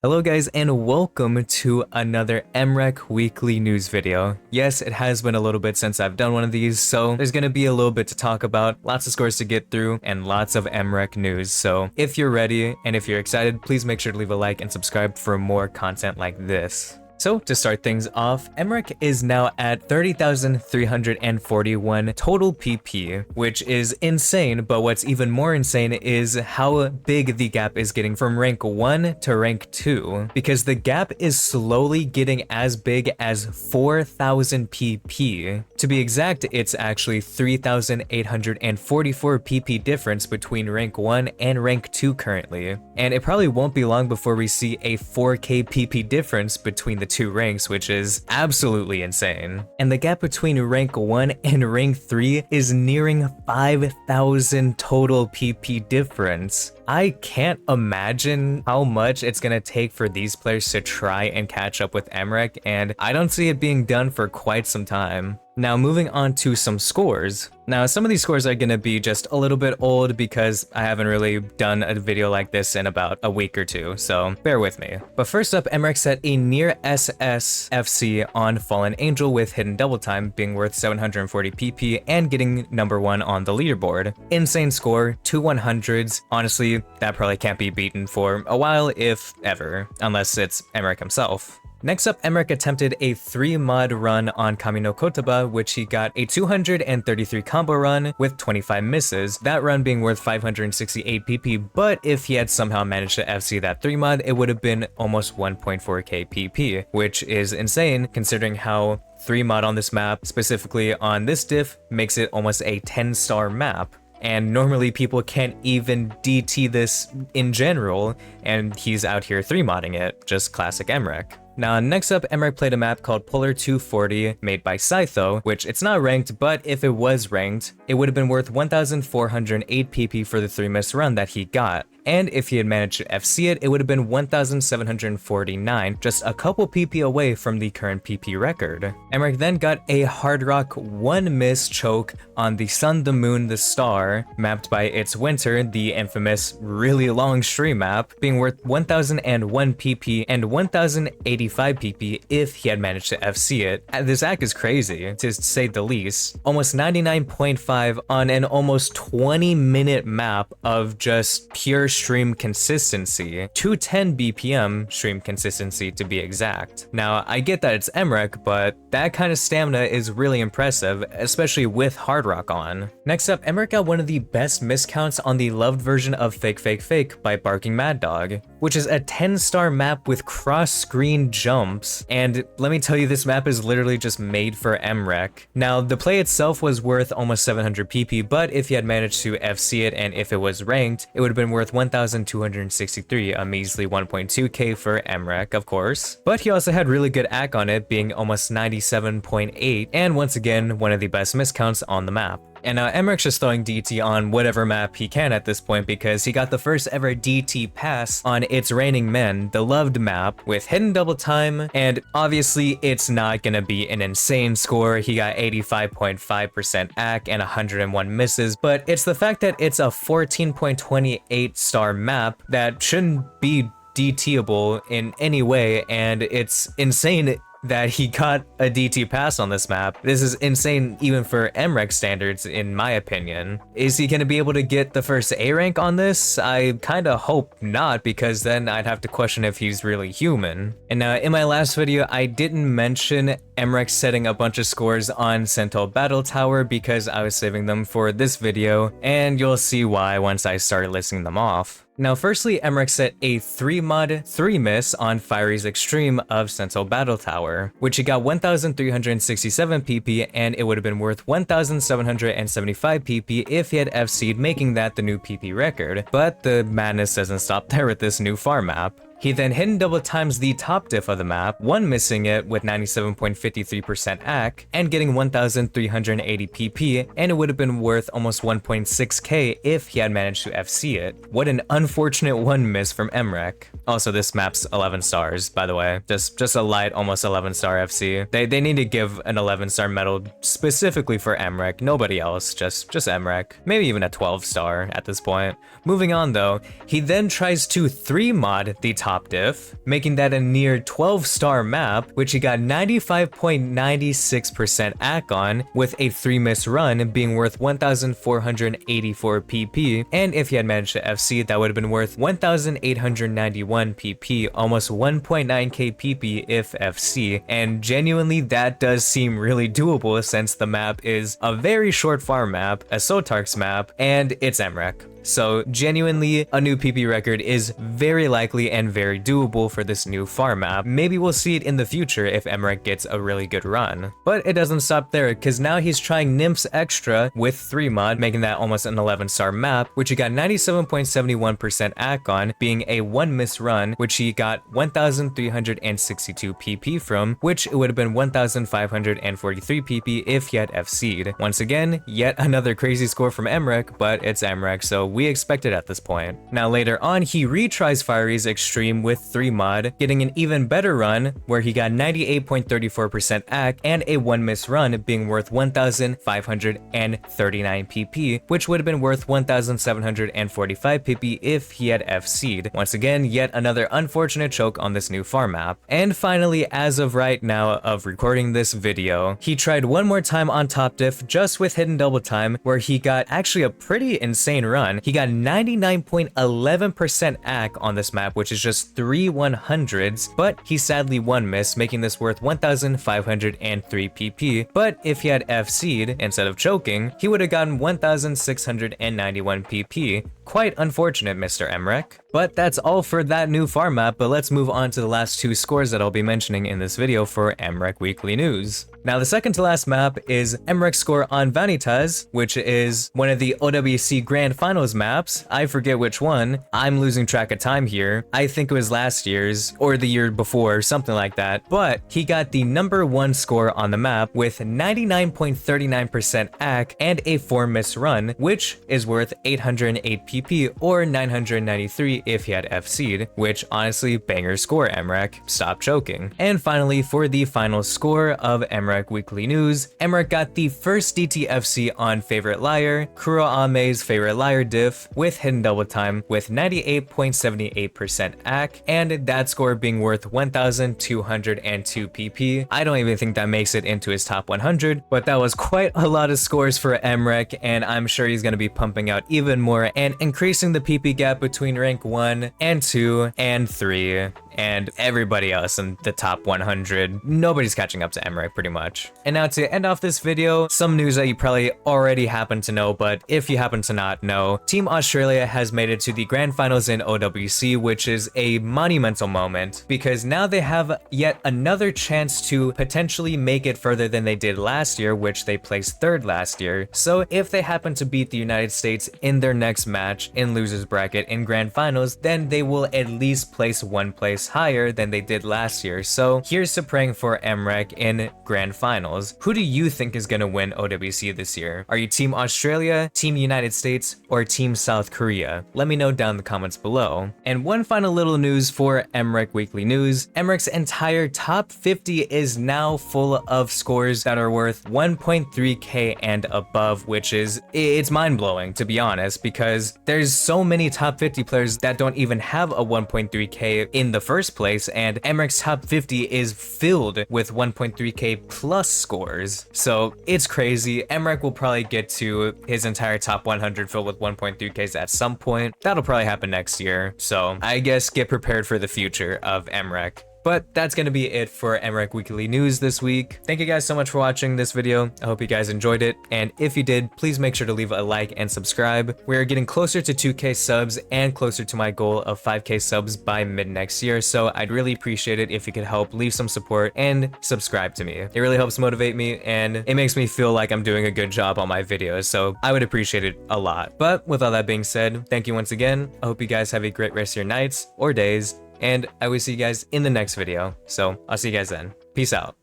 Hello guys and welcome to another Mrekk weekly news video. Yes, it has been a little bit since I've done one of these, so there's gonna be a little bit to talk about, lots of scores to get through, and lots of Mrekk news. So if you're ready and if you're excited, please make sure to leave a like and subscribe for more content like this. So to start things off, Mrekk is now at 30,341 total PP, which is insane, but what's even more insane is how big the gap is getting from rank 1 to rank 2, because the gap is slowly getting as big as 4,000 PP. To be exact, it's actually 3,844 PP difference between rank 1 and rank 2 currently, and it probably won't be long before we see a 4k PP difference between the two ranks, which is absolutely insane. And the gap between rank 1 and rank 3 is nearing 5,000 total PP difference. I can't imagine how much it's gonna take for these players to try and catch up with Mrekk, and I don't see it being done for quite some time. Now moving on to some scores. Now some of these scores are gonna be just a little bit old because I haven't really done a video like this in about a week or two, so bear with me. But first up, Mrekk set a near SS FC on Fallen Angel with hidden double time being worth 740 PP and getting number 1 on the leaderboard. Insane score, 2 100s. Honestly, that probably can't be beaten for a while, if ever, unless it's Mrekk himself. Next up, Mrekk attempted a 3-mod run on Kami no Kotaba, which he got a 233 combo run with 25 misses, that run being worth 568 PP, but if he had somehow managed to FC that 3-mod, it would have been almost 1.4k PP, which is insane considering how 3-mod on this map, specifically on this diff, makes it almost a 10-star map. And normally people can't even DT this in general, and he's out here 3-modding it, just classic Mrekk. Now next up, Mrekk played a map called Polar 240 made by Scytho, which it's not ranked, but if it was ranked, it would have been worth 1,408 PP for the 3-miss run that he got. And if he had managed to FC it, it would have been 1,749, just a couple PP away from the current PP record. Mrekk then got a Hard Rock 1-miss choke on the Sun, the Moon, the Star, mapped by It's Winter, the infamous really long stream map, being worth 1,001 PP and 1,085 PP if he had managed to FC it. This act is crazy, to say the least. Almost 99.5 on an almost 20-minute map of just pure stream consistency, 210 BPM stream consistency to be exact. Now, I get that it's Mrekk, but that kind of stamina is really impressive, especially with Hard Rock on. Next up, Mrekk got one of the best miscounts on the loved version of Fake Fake Fake by Barking Mad Dog, which is a 10-star map with cross-screen jumps, and let me tell you, this map is literally just made for Mrekk. Now, the play itself was worth almost 700 PP, but if he had managed to FC it and if it was ranked, it would have been worth 1,263, a measly 1.2k for Mrekk, of course. But he also had really good AC on it, being almost 97.8, and once again, one of the best miscounts on the map. And Mrekk's just throwing DT on whatever map he can at this point because he got the first ever DT pass on It's Raining Men, the loved map, with hidden double time, and obviously it's not gonna be an insane score. He got 85.5% AC and 101 misses, but it's the fact that it's a 14.28 star map that shouldn't be DTable in any way, and it's insane that he got a DT pass on this map. This is insane even for Mrekk standards, in my opinion. Is he gonna be able to get the first A rank on this? I kinda hope not, because then I'd have to question if he's really human. And in my last video, I didn't mention Mrekk setting a bunch of scores on Sentinel Battle Tower because I was saving them for this video, and you'll see why once I start listing them off. Now firstly, Mrekk set a 3-mod 3-miss on Fiery's Extreme of Sentinel Battle Tower, which he got 1,367 PP, and it would have been worth 1,775 PP if he had FC'd, making that the new PP record. But the madness doesn't stop there with this new farm map. He then hidden double times the top diff of the map, one missing it with 97.53% AC, and getting 1,380 PP, and it would have been worth almost 1.6k if he had managed to FC it. What an unfortunate one miss from Mrekk. Also, this map's 11 stars, by the way. Just a light, almost 11-star FC. They need to give an 11-star medal specifically for Mrekk, nobody else, just Mrekk. Maybe even a 12-star at this point. Moving on though, he then tries to 3-mod the top top diff, making that a near 12-star map, which he got 95.96% AC on, with a 3-miss run being worth 1,484 PP, and if he had managed to FC, that would have been worth 1,891 PP, almost 1.9k PP if FC, and genuinely that does seem really doable since the map is a very short farm map, a Sotarks map, and it's Mrekk. So genuinely, a new PP record is very likely and very doable for this new farm map. Maybe we'll see it in the future if Mrekk gets a really good run. But it doesn't stop there, because now he's trying Nymphs Extra with 3 mod, making that almost an 11-star map, which he got 97.71% AC on, being a 1-miss run, which he got 1,362 PP from, which it would have been 1,543 PP if he had FC'd. Once again, yet another crazy score from Mrekk, but it's Mrekk, so we expect it at this point. Now later on, he retries Fiery's Extreme with 3 mod, getting an even better run where he got 98.34% AC and a 1-miss run being worth 1,539 PP, which would have been worth 1,745 PP if he had FC'd. Once again, yet another unfortunate choke on this new farm map. And finally, as of right now of recording this video, he tried one more time on top diff just with hidden double time, where he got actually a pretty insane run. He got 99.11% AC on this map, which is just 3 100s, but he sadly 1-miss, making this worth 1,503 PP. But if he had FC'd instead of choking, he would have gotten 1,691 PP. Quite unfortunate, Mr. Mrekk. But that's all for that new farm map, but let's move on to the last 2 scores that I'll be mentioning in this video for Mrekk Weekly News. Now, the second to last map is Mrekk's score on Vanitas, which is one of the OWC Grand Finals maps. I forget which one. I'm losing track of time here. I think it was last year's or the year before, something like that. But he got the #1 score on the map with 99.39% AC and a 4-miss run, which is worth 808 PP or 993 if he had FC'd, which honestly, banger score, Mrekk. Stop choking. And finally, for the final score of Mrekk Weekly News, Mrekk got the first DTFC on Favorite Liar, Kuro Ame's Favorite Liar diff with hidden double time with 98.78% AC, and that score being worth 1,202 PP. I don't even think that makes it into his top 100, but that was quite a lot of scores for Mrekk, and I'm sure he's going to be pumping out even more and increasing the PP gap between rank 1 and 2 and 3. And everybody else in the top 100. Nobody's catching up to Mrekk pretty much. And now to end off this video, some news that you probably already happen to know, but if you happen to not know, Team Australia has made it to the Grand Finals in OWC, which is a monumental moment because now they have yet another chance to potentially make it further than they did last year, which they placed 3rd last year. So if they happen to beat the United States in their next match in losers bracket in Grand Finals, then they will at least place 1 place higher than they did last year. So here's to praying for Mrekk in Grand Finals. Who do you think is going to win OWC this year? Are you Team Australia, Team United States, or Team South Korea? Let me know down in the comments below. And one final little news for Mrekk Weekly News. Mrekk's entire top 50 is now full of scores that are worth 1.3k and above, which is, it's mind-blowing to be honest, because there's so many top 50 players that don't even have a 1.3k in the first place, and Mrekk's top 50 is filled with 1.3k plus scores. So it's crazy. Mrekk will probably get to his entire top 100 filled with 1.3ks at some point. That'll probably happen next year. So I guess get prepared for the future of Mrekk. But that's going to be it for Mrekk Weekly News this week. Thank you guys so much for watching this video. I hope you guys enjoyed it. And if you did, please make sure to leave a like and subscribe. We are getting closer to 2k subs and closer to my goal of 5k subs by mid next year. So I'd really appreciate it if you could help leave some support and subscribe to me. It really helps motivate me and it makes me feel like I'm doing a good job on my videos. So I would appreciate it a lot. But with all that being said, thank you once again. I hope you guys have a great rest of your nights or days. And I will see you guys in the next video. So I'll see you guys then. Peace out.